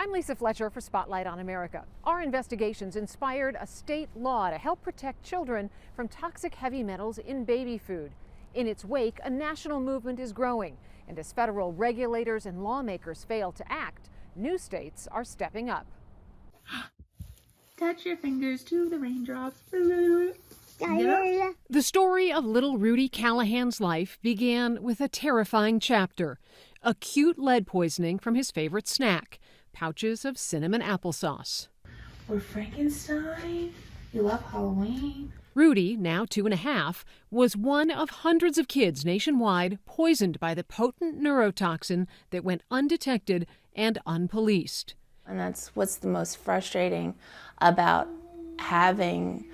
I'm Lisa Fletcher for Spotlight on America. Our investigations inspired a state law to help protect children from toxic heavy metals in baby food. In its wake, a national movement is growing. And as federal regulators and lawmakers fail to act, new states are stepping up. Touch your fingers to the raindrops. The story of little Rudy Callahan's life began with a terrifying chapter: acute lead poisoning from his favorite snack, pouches of cinnamon applesauce. We're Frankenstein. You love Halloween. Rudy, now 2.5, was one of hundreds of kids nationwide poisoned by the potent neurotoxin that went undetected and unpoliced. And that's what's the most frustrating about having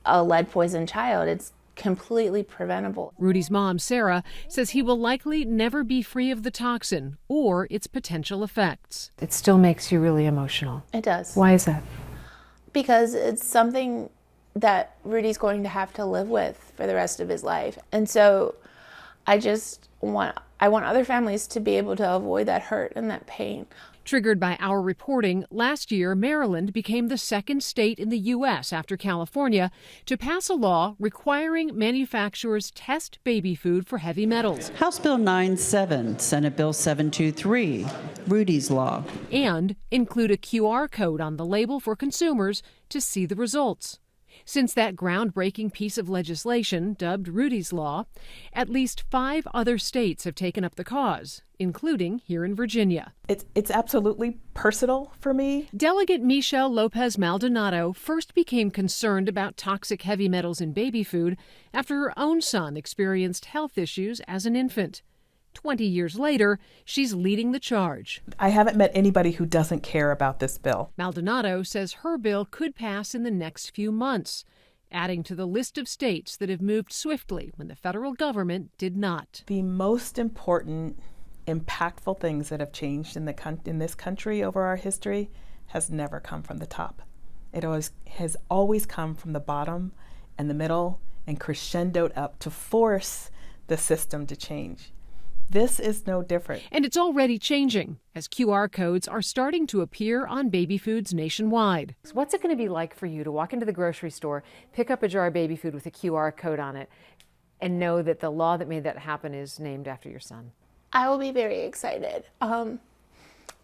a lead-poisoned child. It's completely preventable. Rudy's mom, Sarah, says he will likely never be free of the toxin or its potential effects. It still makes you really emotional. It does. Why is that? Because it's something that Rudy's going to have to live with for the rest of his life. And so I want other families to be able to avoid that hurt and that pain. Triggered by our reporting, last year Maryland became the second state in the U.S. after California to pass a law requiring manufacturers test baby food for heavy metals. House Bill 97, Senate Bill 723, Rudy's Law. And include a QR code on the label for consumers to see the results. Since that groundbreaking piece of legislation, dubbed Rudy's Law, at least 5 other states have taken up the cause, including here in Virginia. It's absolutely personal for me. Delegate Michelle Lopez Maldonado first became concerned about toxic heavy metals in baby food after her own son experienced health issues as an infant. 20 years later, she's leading the charge. I haven't met anybody who doesn't care about this bill. Maldonado says her bill could pass in the next few months, adding to the list of states that have moved swiftly when the federal government did not. The most important, impactful things that have changed in this country over our history has never come from the top. It has always come from the bottom and the middle and crescendoed up to force the system to change. This is no different. And it's already changing as QR codes are starting to appear on baby foods nationwide. What's it going to be like for you to walk into the grocery store, pick up a jar of baby food with a QR code on it, and know that the law that made that happen is named after your son? I will be very excited.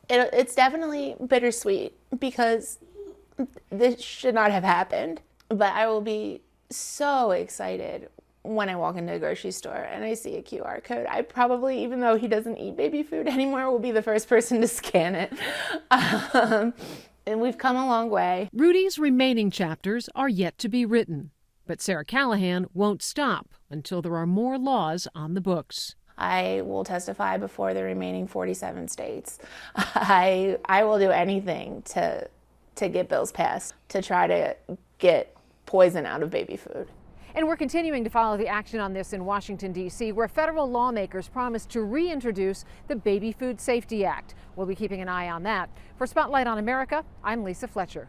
It's definitely bittersweet because this should not have happened, but I will be so excited when I walk into a grocery store and I see a QR code. I probably, even though he doesn't eat baby food anymore, will be the first person to scan it. And we've come a long way. Rudy's remaining chapters are yet to be written, but Sarah Callahan won't stop until there are more laws on the books. I will testify before the remaining 47 states. I will do anything to get bills passed to try to get poison out of baby food. And we're continuing to follow the action on this in Washington, D.C., where federal lawmakers promised to reintroduce the Baby Food Safety Act. We'll be keeping an eye on that. For Spotlight on America, I'm Lisa Fletcher.